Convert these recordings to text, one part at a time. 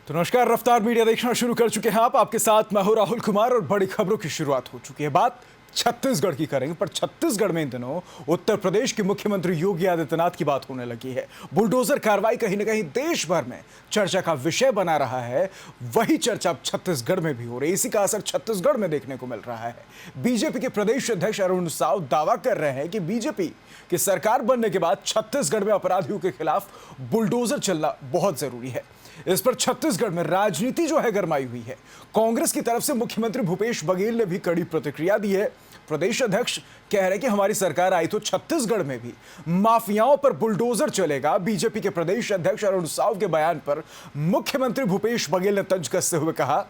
तो नमस्कार, रफ्तार मीडिया देखना शुरू कर चुके हैं आप। आपके साथ मैं हूं राहुल कुमार और बड़ी खबरों की शुरुआत हो चुकी है। बात छत्तीसगढ़ की करेंगे, पर छत्तीसगढ़ में इन दिनों उत्तर प्रदेश के मुख्यमंत्री योगी आदित्यनाथ की बात होने लगी है। बुलडोजर कार्रवाई कहीं ना कहीं देश भर में चर्चा का विषय बना रहा है। वही चर्चा अब छत्तीसगढ़ में भी हो रही है। इसी का असर छत्तीसगढ़ में देखने को मिल रहा है। बीजेपी के प्रदेश अध्यक्ष अरुण साव दावा कर रहे हैं कि बीजेपी की सरकार बनने के बाद छत्तीसगढ़ में अपराधियों के खिलाफ बुलडोजर चलना बहुत जरूरी है। इस पर छत्तीसगढ़ में राजनीति जो है गरमाई हुई है। कांग्रेस की तरफ से मुख्यमंत्री भूपेश बघेल ने भी कड़ी प्रतिक्रिया दी है। प्रदेश अध्यक्ष कह रहे हैं कि हमारी सरकार आई तो छत्तीसगढ़ में भी माफियाओं पर बुलडोजर चलेगा। बीजेपी के प्रदेश अध्यक्ष अरुण साव के बयान पर मुख्यमंत्री भूपेश बघेल ने तंज कसते हुए कहा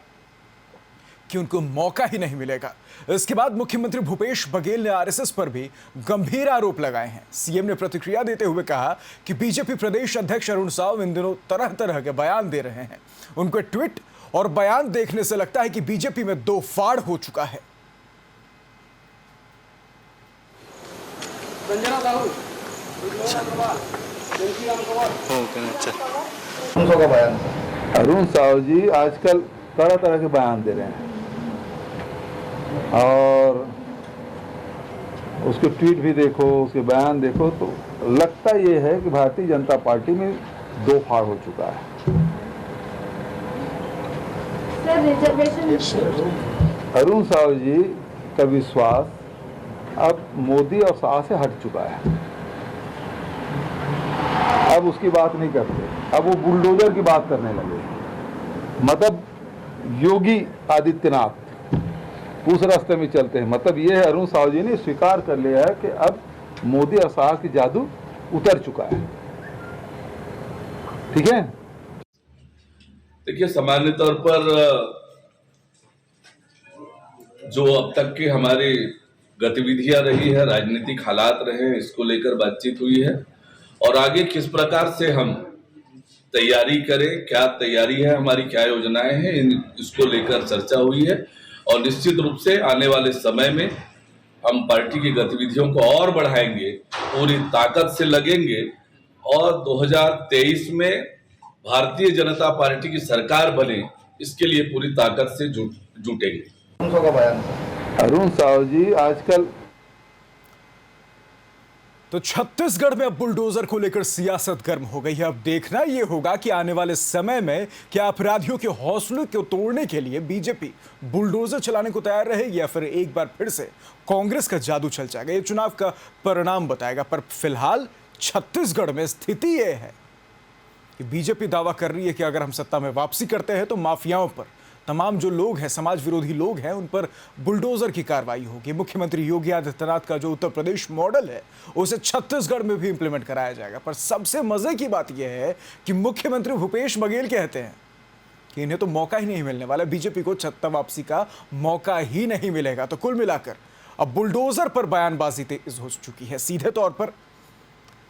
कि उनको मौका ही नहीं मिलेगा। इसके बाद मुख्यमंत्री भूपेश बघेल ने आरएसएस पर भी गंभीर आरोप लगाए हैं। सीएम ने प्रतिक्रिया देते हुए कहा कि बीजेपी प्रदेश अध्यक्ष अरुण साव इन दिनों तरह तरह के बयान दे रहे हैं। उनके ट्वीट और बयान देखने से लगता है कि बीजेपी में दो फाड़ हो चुका है। अरुण साव जी आजकल तरह तरह के बयान दे रहे हैं और उसके ट्वीट भी देखो, उसके बयान देखो, तो लगता ये है कि भारतीय जनता पार्टी में दो फाड़ हो चुका है। अरुण साव जी का विश्वास अब मोदी और शाह से हट चुका है। अब उसकी बात नहीं करते, अब वो बुलडोजर की बात करने लगे। मतलब योगी आदित्यनाथ उस रास्ते में चलते हैं। मतलब ये है, अरुण साव जी ने स्वीकार कर लिया है कि अब मोदी और शाह की जादू उतर चुका है। ठीक है। देखिए, सामान्य तौर पर जो अब तक की हमारी गतिविधियां रही है, राजनीतिक हालात रहे, इसको लेकर बातचीत हुई है और आगे किस प्रकार से हम तैयारी करें, क्या तैयारी है हमारी, क्या योजनाएं हैं, इसको लेकर चर्चा हुई है। और निश्चित रूप से आने वाले समय में हम पार्टी की गतिविधियों को और बढ़ाएंगे, पूरी ताकत से लगेंगे और 2023 में भारतीय जनता पार्टी की सरकार बने, इसके लिए पूरी ताकत से जुटेंगे। अरुण साव जी आजकल तो छत्तीसगढ़ में अब बुलडोजर को लेकर सियासत गर्म हो गई है। अब देखना यह होगा कि आने वाले समय में क्या अपराधियों के हौसलों को तोड़ने के लिए बीजेपी बुलडोजर चलाने को तैयार रहेगी या फिर एक बार फिर से कांग्रेस का जादू चल जाएगा। ये चुनाव का परिणाम बताएगा। पर फिलहाल छत्तीसगढ़ में स्थिति यह है कि बीजेपी दावा कर रही है कि अगर हम सत्ता में वापसी करते हैं तो माफियाओं पर, तमाम जो लोग हैं, समाज विरोधी लोग हैं, उन पर बुलडोजर की कार्रवाई होगी। मुख्यमंत्री योगी आदित्यनाथ का जो उत्तर प्रदेश मॉडल है उसे छत्तीसगढ़ में भी इंप्लीमेंट कराया जाएगा। पर सबसे मजे की बात यह है कि मुख्यमंत्री भूपेश बघेल कहते हैं कि इन्हें तो मौका ही नहीं मिलने वाला, बीजेपी को सत्ता वापसी का मौका ही नहीं मिलेगा। तो कुल मिलाकर अब बुलडोजर पर बयानबाजी तेज हो चुकी है। सीधे तौर पर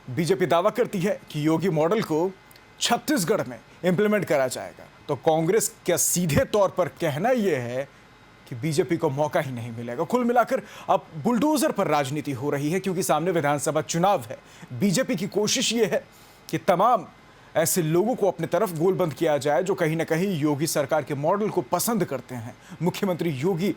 बीजेपी दावा करती है कि योगी मॉडल को छत्तीसगढ़ में इंप्लीमेंट करा जाएगा, तो कांग्रेस का सीधे तौर पर कहना यह है कि बीजेपी को मौका ही नहीं मिलेगा। कुल मिलाकर अब बुलडोजर पर राजनीति हो रही है क्योंकि सामने विधानसभा चुनाव है। बीजेपी की कोशिश यह है कि तमाम ऐसे लोगों को अपने तरफ गोलबंद किया जाए जो कहीं ना कहीं योगी सरकार के मॉडल को पसंद करते हैं। मुख्यमंत्री योगी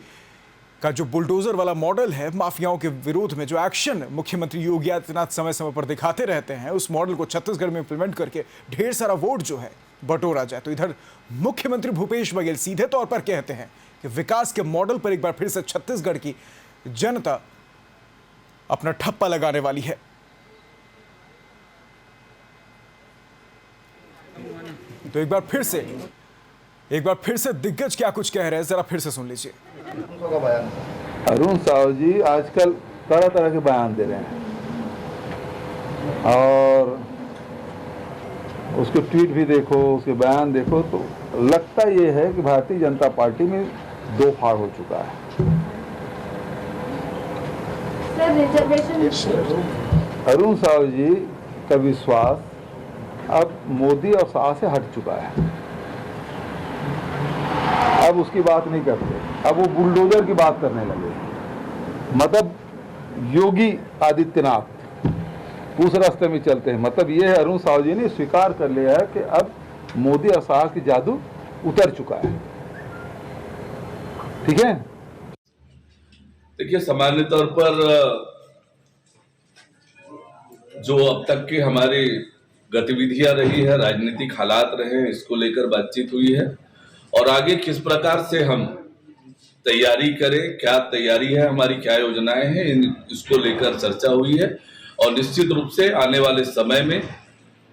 का जो बुलडोजर वाला मॉडल है, माफियाओं के विरोध में जो एक्शन मुख्यमंत्री योगी आदित्यनाथ समय समय पर दिखाते रहते हैं, उस मॉडल को छत्तीसगढ़ में इंप्लीमेंट करके ढेर सारा वोट जो है बटोरा जाए। तो इधर मुख्यमंत्री भूपेश बघेल सीधे तौर पर कहते हैं कि विकास के मॉडल पर एक बार फिर से छत्तीसगढ़ की जनता अपना ठप्पा लगाने वाली है। तो एक बार फिर से दिग्गज क्या कुछ कह रहे हैं, जरा फिर से सुन लीजिए। अरुण साव जी आजकल तरह तरह के बयान दे रहे हैं और उसके ट्वीट भी देखो, उसके बयान देखो, तो लगता ये है कि भारतीय जनता पार्टी में दो फाड़ हो चुका है। अरुण साव जी का विश्वास अब मोदी और शाह से हट चुका है। अब उसकी बात नहीं करते, अब वो बुलडोजर की बात करने लगे। मतलब योगी आदित्यनाथ उस रास्ते में चलते हैं। मतलब ये है, अरुण साव जी ने स्वीकार कर लिया है कि अब मोदी और शाह की जादू उतर चुका है। ठीक है, देखिए, सामान्य तौर पर जो अब तक की हमारी गतिविधियां रही है, राजनीतिक हालात रहे हैं, इसको लेकर बातचीत हुई है और आगे किस प्रकार से हम तैयारी करें, क्या तैयारी है हमारी, क्या योजनाएं हैं, इसको लेकर चर्चा हुई है और निश्चित रूप से आने वाले समय में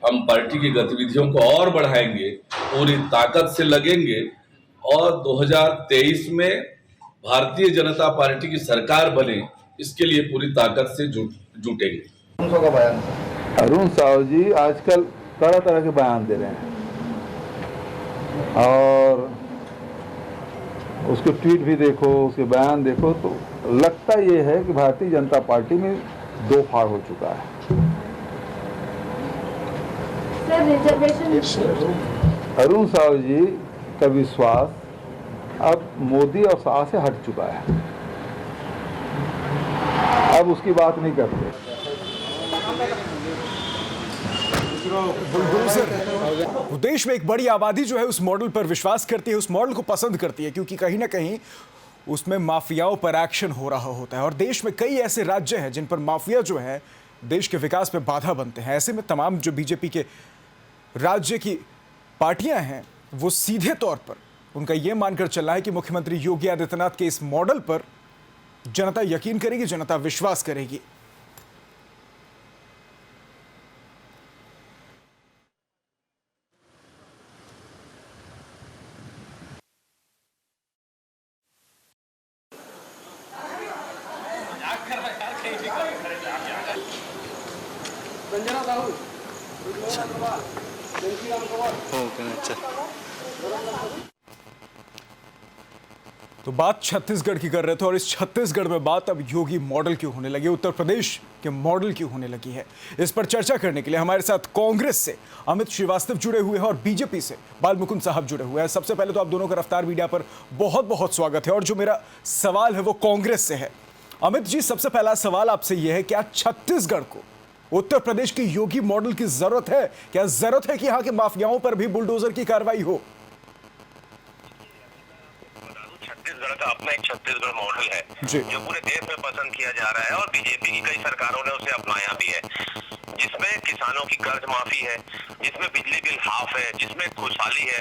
हम पार्टी की गतिविधियों को और बढ़ाएंगे, पूरी ताकत से लगेंगे और 2023 में भारतीय जनता पार्टी की सरकार बने, इसके लिए पूरी ताकत से जुटेंगे। अरुण साहू जी आजकल तरह तरह के बयान दे रहे हैं और उसके ट्वीट भी देखो, उसके बयान देखो तो लगता ये है कि भारतीय जनता पार्टी में दो फाड़ हो चुका है। अरुण साहू जी का विश्वास अब मोदी और शाह से हट चुका है, अब उसकी बात नहीं करते। बुलडोजर देश में एक बड़ी आबादी जो है उस मॉडल पर विश्वास करती है, उस मॉडल को पसंद करती है, क्योंकि कहीं ना कहीं उसमें माफियाओं पर एक्शन हो रहा होता है और देश में कई ऐसे राज्य हैं जिन पर माफिया जो है देश के विकास में बाधा बनते हैं। ऐसे में तमाम जो बीजेपी के राज्य की पार्टियां हैं वो सीधे तौर पर उनका यह मानकर चल रहा है कि मुख्यमंत्री योगी आदित्यनाथ के इस मॉडल पर जनता यकीन करेगी, जनता विश्वास करेगी। तो बात छत्तीसगढ़ की कर रहे थे और इस छत्तीसगढ़ में बात अब योगी मॉडल की होने लगी, उत्तर प्रदेश के मॉडल की होने लगी है। इस पर चर्चा करने के लिए हमारे साथ कांग्रेस से अमित श्रीवास्तव जुड़े हुए हैं और बीजेपी से बालमुकुंद साहब जुड़े हुए हैं। सबसे पहले तो आप दोनों का रफ्तार मीडिया पर बहुत बहुत स्वागत है और जो मेरा सवाल है वो कांग्रेस से है। अमित जी, सबसे पहला सवाल आपसे यह है, क्या छत्तीसगढ़ को उत्तर प्रदेश की योगी मॉडल की जरूरत है? क्या जरूरत है कि यहाँ के माफियाओं पर भी बुलडोजर की कार्रवाई हो? छत्तीसगढ़ का अपना एक छत्तीसगढ़ मॉडल है जो पूरे देश में पसंद किया जा रहा है और बीजेपी की कई सरकारों ने उसे अपनाया भी है, जिसमें किसानों की कर्ज माफी है, जिसमें बिजली बिल हाफ है, जिसमें खुशहाली है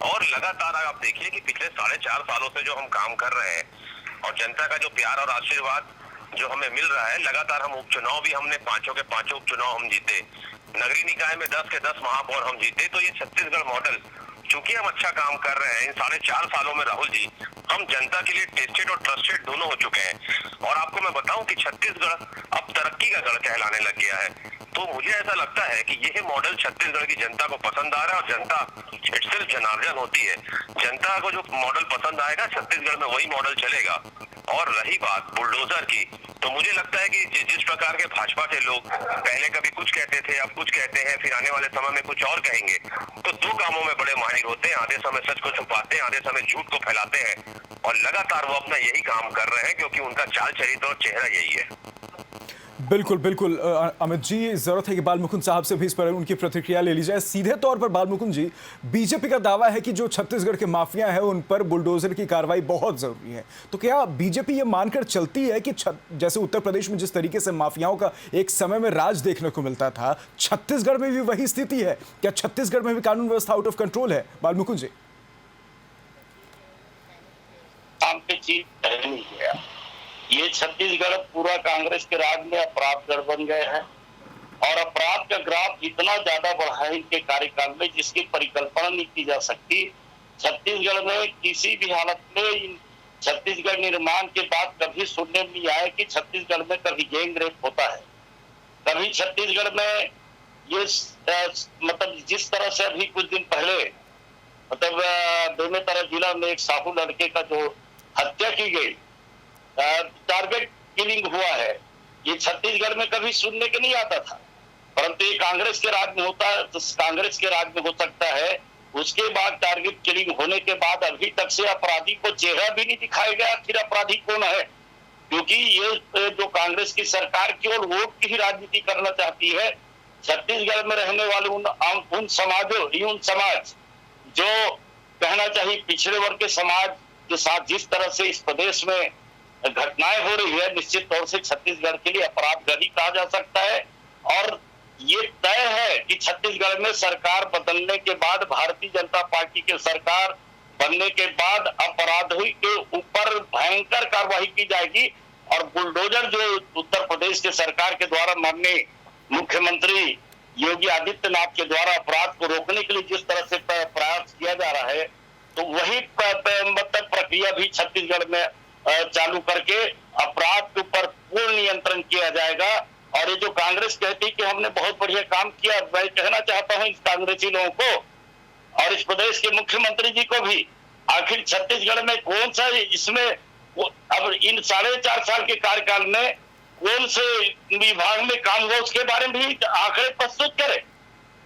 और लगातार आप देखिए कि पिछले 4.5 सालों से जो हम काम कर रहे हैं और जनता का जो प्यार और आशीर्वाद जो हमें मिल रहा है, लगातार हम उपचुनाव भी हमने 5 के 5 उपचुनाव हम जीते, नगरीय निकाय में 10 के 10 महापौर हम जीते। तो ये छत्तीसगढ़ मॉडल चूंकि हम अच्छा काम कर रहे हैं इन 4.5 सालों में, राहुल जी, हम जनता के लिए टेस्टेड और ट्रस्टेड दोनों हो चुके हैं और आपको मैं बताऊं कि छत्तीसगढ़ अब तरक्की का गढ़ कहलाने लग गया है। तो मुझे ऐसा लगता है कि यह मॉडल छत्तीसगढ़ की जनता को पसंद आ रहा है और जनता इटसेल्फ जनार्दन होती है, जनता को जो मॉडल पसंद आएगा छत्तीसगढ़ में वही मॉडल चलेगा। और रही बात बुलडोजर की, तो मुझे लगता है कि जिस प्रकार के भाजपा के लोग पहले कभी कुछ कहते थे, अब कुछ कहते हैं, फिर आने वाले समय में कुछ और कहेंगे, तो दो कामों में बड़े माहिर होते हैं, आधे समय सच को छुपाते हैं, आधे समय झूठ को फैलाते हैं और लगातार वो अपना यही काम कर रहे हैं क्योंकि उनका चाल चरित्र और चेहरा यही है। बिल्कुल बिल्कुल अमित जी, जरूरत है कि बालमुकुंद साहब से भी इस पर उनकी प्रतिक्रिया ले ली जाए। सीधे तौर पर बालमुकुंद जी, बीजेपी का दावा है कि जो छत्तीसगढ़ के माफिया हैं उन पर बुलडोजर की कार्रवाई बहुत जरूरी है, तो क्या बीजेपी ये मानकर चलती है कि जैसे उत्तर प्रदेश में जिस तरीके से माफियाओं का एक समय में राज देखने को मिलता था, छत्तीसगढ़ में भी वही स्थिति है? क्या छत्तीसगढ़ में भी कानून व्यवस्था आउट ऑफ कंट्रोल है? बालमुकुंद जी, ये छत्तीसगढ़ पूरा कांग्रेस के राज में अपराधगढ़ बन गए हैं और अपराध का ग्राफ इतना ज्यादा बढ़ा है इनके कार्यकाल में जिसकी परिकल्पना नहीं की जा सकती। छत्तीसगढ़ में किसी भी हालत में छत्तीसगढ़ निर्माण के बाद कभी सुनने में नहीं आया कि छत्तीसगढ़ में कभी गैंग रेप होता है, कभी छत्तीसगढ़ में ये मतलब जिस तरह से अभी कुछ दिन पहले मतलब बेमेतरा जिला में एक साहू लड़के का जो हत्या की गई, टारगेट किलिंग हुआ है, ये छत्तीसगढ़ में कभी सुनने के नहीं आता था, परंतु ये कांग्रेस के राज में होता है, तो कांग्रेस के राज में हो सकता है। उसके बाद टारगेट किलिंग होने के बाद अभी तक से अपराधी को चेहरा भी नहीं दिखाया गया, फिर अपराधी कौन है, क्योंकि ये जो कांग्रेस की सरकार केवल वोट की ही राजनीति करना चाहती है। छत्तीसगढ़ में रहने वाले उन समाज जो कहना चाहिए। पिछड़े वर्ग के समाज के साथ जिस तरह से इस प्रदेश में घटनाएं हो रही है, निश्चित तौर से छत्तीसगढ़ के लिए अपराध गढ़ी कहा जा सकता है। और ये तय है कि छत्तीसगढ़ में सरकार बदलने के बाद, भारतीय जनता पार्टी की सरकार बनने के बाद अपराधी के ऊपर भयंकर कार्रवाई की जाएगी। और बुलडोजर जो उत्तर प्रदेश के सरकार के द्वारा माननीय मुख्यमंत्री योगी आदित्यनाथ के द्वारा अपराध को रोकने के लिए जिस तरह से प्रयास किया जा रहा है, तो वही मतलब प्रक्रिया भी छत्तीसगढ़ में चालू करके अपराध के ऊपर पूर्ण नियंत्रण किया जाएगा। और ये जो कांग्रेस कहती कि हमने बहुत बढ़िया काम किया, मैं कहना चाहता हूं इस कांग्रेसी लोगों को और इस प्रदेश के मुख्यमंत्री जी को भी, आखिर छत्तीसगढ़ में कौन सा इसमें अब इन 4.5 साल के कार्यकाल में कौन से विभाग में काम हुआ उसके बारे में भी आंकड़े प्रस्तुत करे।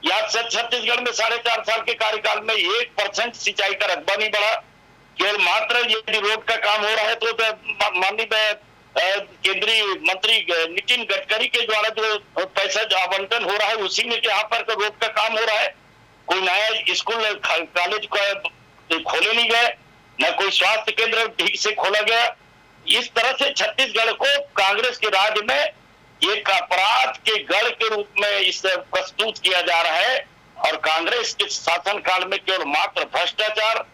या छत्तीसगढ़ में 4.5 साल के कार्यकाल में 1% सिंचाई का रकबा नहीं बढ़ा। केवल मात्र यदि रोड का काम हो रहा है तो माननीय केंद्रीय मंत्री नितिन गडकरी के द्वारा जो पैसा जो आवंटन हो रहा है उसी में यहाँ पर रोड का काम हो रहा है। कोई नया स्कूल कॉलेज खोले नहीं गए, न कोई स्वास्थ्य केंद्र ठीक से खोला गया। इस तरह से छत्तीसगढ़ को कांग्रेस के राज में एक अपराध के गढ़ के रूप में इसे प्रस्तुत किया जा रहा है। और कांग्रेस के शासनकाल में केवल मात्र भ्रष्टाचार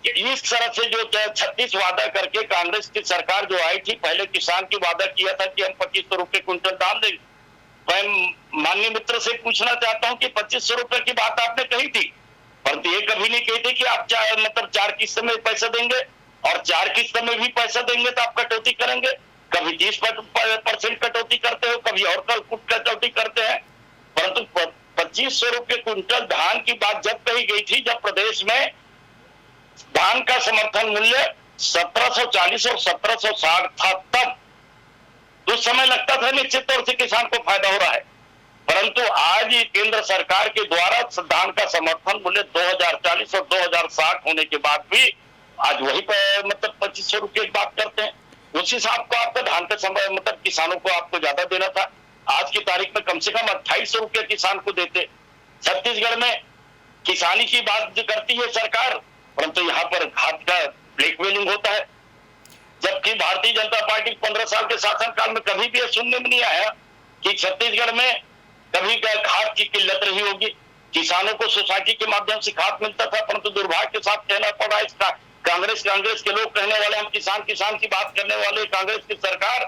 इस तरह से जो 36 वादा करके कांग्रेस की सरकार जो आई थी, पहले किसान की वादा किया था कि हम 2500 रुपए क्विंटल दाम देंगे। मैं माननीय मित्र से पूछना चाहता हूं कि 2500 रुपए की बात आपने कही थी, परंतु ये कभी नहीं कही थी कि आप 4 किस्त में पैसा देंगे और 4 किस्त में भी पैसा देंगे तो आप कटौती करेंगे। कभी 30% कटौती करते हो, कभी और कटौती करते हैं। परंतु 2500 रुपए क्विंटल धान की बात जब कही गई थी, जब प्रदेश में धान का समर्थन मूल्य 1740 और 1760 था, तब उस समय लगता था निश्चित तौर से किसान को फायदा हो रहा है। परंतु आज केंद्र सरकार के द्वारा धान का समर्थन मूल्य 2040 और 2060 होने के बाद भी आज वही मतलब 2500 रुपये की बात करते हैं। उस हिसाब को आपका धान का समय मतलब किसानों को आपको ज्यादा देना था। आज की तारीख में कम से कम 2800 रुपये किसान को देते। छत्तीसगढ़ में किसानी की बात जो करती है सरकार, परंतु यहाँ पर खाद का ब्लैकमेलिंग होता है। जबकि भारतीय जनता पार्टी 15 साल के शासनकाल में कभी भी सुनने में नहीं आया कि छत्तीसगढ़ में कभी खाद की किल्लत रही होगी। किसानों को सोसाइटी के माध्यम से खाद मिलता था, परंतु दुर्भाग्य के साथ कहना पड़ा इसका कांग्रेस के लोग कहने वाले हम किसान की बात करने वाले कांग्रेस की सरकार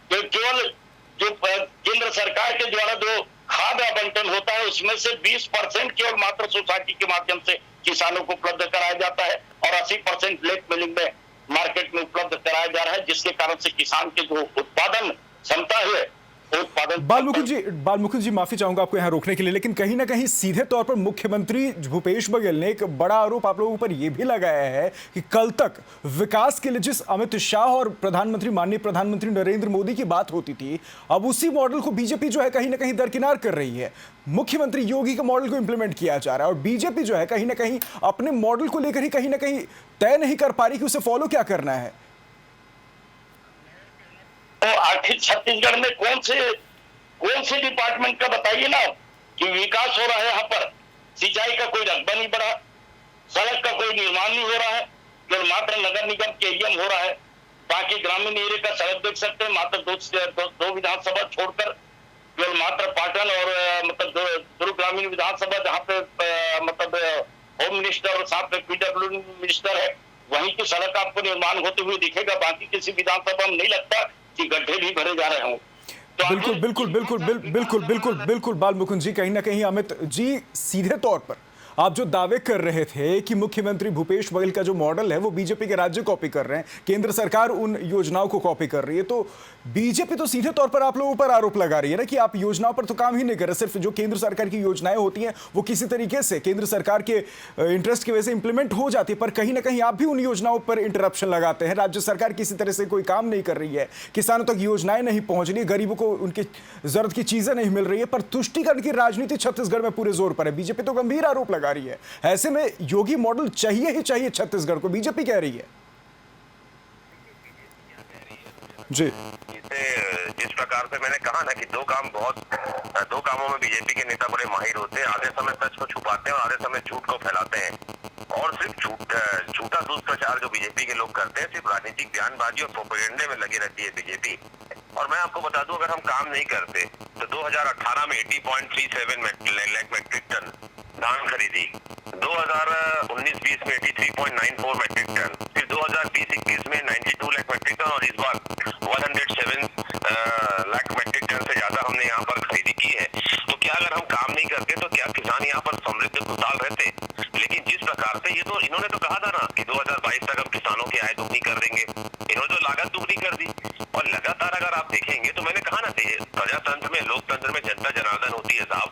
केवल जो केंद्र सरकार के द्वारा जो खाद आवंटन होता है उसमें से 20% केवल मात्र सोसाइटी के माध्यम से किसानों को उपलब्ध कराया जाता है और 80% ब्लैक मेलिंग में मार्केट में उपलब्ध कराया जा रहा है, जिसके कारण से किसान के जो उत्पादन क्षमता है बालमुकुंद जी माफी चाहूंगा आपको यहां रोकने के लिए, लेकिन कहीं ना कहीं सीधे तौर पर मुख्यमंत्री भूपेश बघेल ने एक बड़ा आरोप आप लोगों पर यह भी लगाया है कि कल तक विकास के लिए जिस अमित शाह और माननीय प्रधानमंत्री नरेंद्र मोदी की बात होती थी, अब उसी मॉडल को बीजेपी जो है कहीं ना कहीं दरकिनार कर रही है। मुख्यमंत्री योगी के मॉडल को इंप्लीमेंट किया जा रहा है और बीजेपी जो है कहीं ना कहीं अपने मॉडल को लेकर ही कहीं ना कहीं तय नहीं कर पा रही कि उसे फॉलो क्या करना है। तो आखिर छत्तीसगढ़ में कौन से डिपार्टमेंट का बताइए ना कि विकास हो रहा है। यहाँ पर सिंचाई का कोई रकबा नहीं बढ़ा, सड़क का कोई निर्माण नहीं हो रहा है, केवल मात्र नगर निगम के एरियम हो रहा है। बाकी ग्रामीण एरिया का सड़क देख सकते हैं, मात्र दो विधानसभा छोड़कर केवल मात्र पाटन और मतलब दो ग्रामीण विधानसभा जहाँ पे मतलब होम मिनिस्टर और साथ में पीडब्ल्यूडी मिनिस्टर है, वहीं की सड़क आपको निर्माण होते हुए दिखेगा। बाकी किसी विधानसभा में नहीं लगता कि गड्ढे भी भरे जा रहे हों। बिल्कुल बालमुकुंद जी, कहीं ना कहीं अमित जी सीधे तौर पर आप जो दावे कर रहे थे कि मुख्यमंत्री भूपेश बघेल का जो मॉडल है वो बीजेपी के राज्य कॉपी कर रहे हैं, केंद्र सरकार उन योजनाओं को कॉपी कर रही है, तो बीजेपी तो सीधे तौर पर आप लोगों पर आरोप लगा रही है ना कि आप योजनाओं पर तो काम ही नहीं कर रहे। सिर्फ जो केंद्र सरकार की योजनाएं होती हैं वो किसी तरीके से केंद्र सरकार के इंटरेस्ट की वजह से इंप्लीमेंट हो जाती है, पर कहीं ना कहीं आप भी उन योजनाओं पर इंटरप्शन लगाते हैं। राज्य सरकार किसी तरह से कोई काम नहीं कर रही है, किसानों तक योजनाएं नहीं पहुंच रही, गरीबों को उनकी जरूरत की चीजें नहीं मिल रही है, पर तुष्टीकरण की राजनीति छत्तीसगढ़ में पूरे जोर पर है। बीजेपी तो गंभीर आरोप लगा रही है। ऐसे में योगी मॉडल चाहिए ही चाहिए छत्तीसगढ़ को, बीजेपी कह रही है। जी इसे जिस प्रकार से मैंने कहा ना कि दो कामों में बीजेपी के नेता बड़े माहिर होते हैं। आधे समय सच को छुपाते हैं और आधे समय झूठ को फैलाते हैं। और सिर्फ झूठा दुष्प्रचार जो बीजेपी के लोग करते हैं, सिर्फ राजनीतिक बयानबाजी और प्रोपेगेंडे में लगी रहती है बीजेपी। और मैं आपको बता दूं, अगर हम काम नहीं करते तो 2018 में 80.37 लाख मीट्रिक टन धान खरीदी, 2019-20 में 83.94 मीट्रिक टन, फिर 2020-21 में 92 लाख मीट्रिक टन और इस बार 107 लाख मीट्रिक टन से ज्यादा हमने यहाँ पर खरीदी की है। तो क्या अगर हम काम नहीं करते तो क्या किसान यहाँ पर समृद्ध खुशहाल रहते? लेकिन जिस प्रकार से इन्होंने तो कहा था ना कि 2022 तक हम किसानों की आय दुगनी कर देंगे, इन्होंने तो लागत दुगनी कर दी। और लगातार अगर आप देखेंगे तो मैंने कहा ना, प्रजातंत्र में, लोकतंत्र में जनता जनार्दन होती है साहब।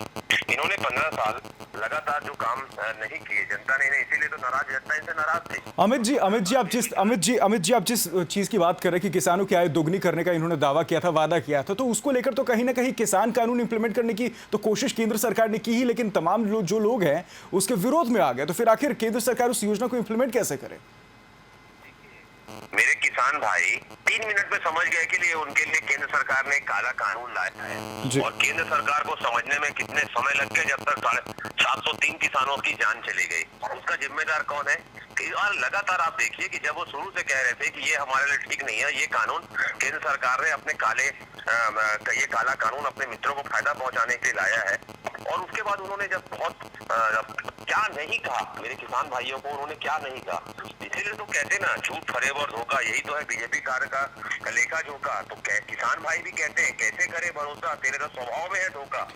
इन्होंने 15 साल लगातार जो काम नहीं किए, जनता ने इन्हें, इसीलिए तो नाराज, जनता इनसे नाराज थी। अमित जी आप जिस चीज की बात कर रहे हैं कि किसानों की आय दोगुनी करने का इन्होंने दावा किया था, वादा किया था, तो उसको लेकर तो कहीं ना कहीं किसान कानून इंप्लीमेंट करने की तो कोशिश केंद्र सरकार ने की ही, लेकिन तमाम जो लोग हैं उसके विरोध में आ गए। तो फिर आखिर केंद्र सरकार उस योजना को इंप्लीमेंट कैसे करे? मेरे किसान भाई 3 मिनट में समझ गए कि लिए उनके लिए केंद्र सरकार ने काला कानून लाया है। और केंद्र सरकार को समझने में कितने समय लग गए, जब तक 703 किसानों की जान चली गई। उसका जिम्मेदार कौन है? और लगातार आप देखिए कि जब वो शुरू से कह रहे थे कि ये हमारे लिए ठीक नहीं है, ये कानून केंद्र सरकार ने अपने ये काला कानून अपने मित्रों को फायदा पहुंचाने के लिए लाया है। और उसके बाद उन्होंने जब क्या नहीं कहा मेरे किसान भाइयों को, उन्होंने क्या नहीं कहा। इसीलिए तो कहते ना, झूठ, फरेब और धोखा, यही तो है बीजेपी कार्य का लेखा जोखा। तो किसान भाई भी कहते हैं, कैसे करे भरोसा, तेरे तो स्वभाव में है धोखा।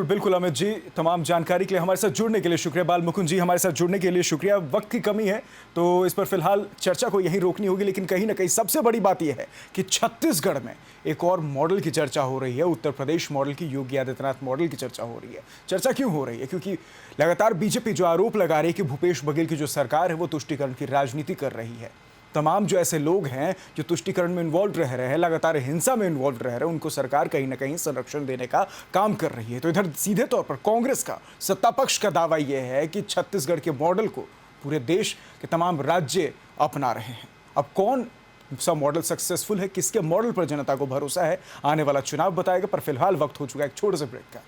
बिल्कुल अमित जी, तमाम जानकारी के लिए हमारे साथ जुड़ने के लिए शुक्रिया। बाल मुकुंद जी, हमारे साथ जुड़ने के लिए शुक्रिया। वक्त की कमी है तो इस पर फिलहाल चर्चा को यहीं रोकनी होगी, लेकिन कहीं ना कहीं सबसे बड़ी बात यह है कि छत्तीसगढ़ में एक और मॉडल की चर्चा हो रही है, उत्तर प्रदेश मॉडल की, योगी आदित्यनाथ मॉडल की चर्चा हो रही है। चर्चा क्यों हो रही है? क्योंकि लगातार बीजेपी जो आरोप लगा रही है कि भूपेश बघेल की जो सरकार है वो तुष्टीकरण की राजनीति कर रही है। तमाम जो ऐसे लोग हैं जो तुष्टीकरण में इन्वॉल्व रह रहे हैं, लगातार हिंसा में इन्वॉल्व रह रहे हैं, उनको सरकार कहीं ना कहीं संरक्षण देने का काम कर रही है। तो इधर सीधे तौर पर कांग्रेस का, सत्ता पक्ष का दावा यह है कि छत्तीसगढ़ के मॉडल को पूरे देश के तमाम राज्य अपना रहे हैं। अब कौन सा मॉडल सक्सेसफुल है, किसके मॉडल पर जनता को भरोसा है, आने वाला चुनाव बताएगा। पर फिलहाल वक्त हो चुका है एक छोटे से ब्रेक का।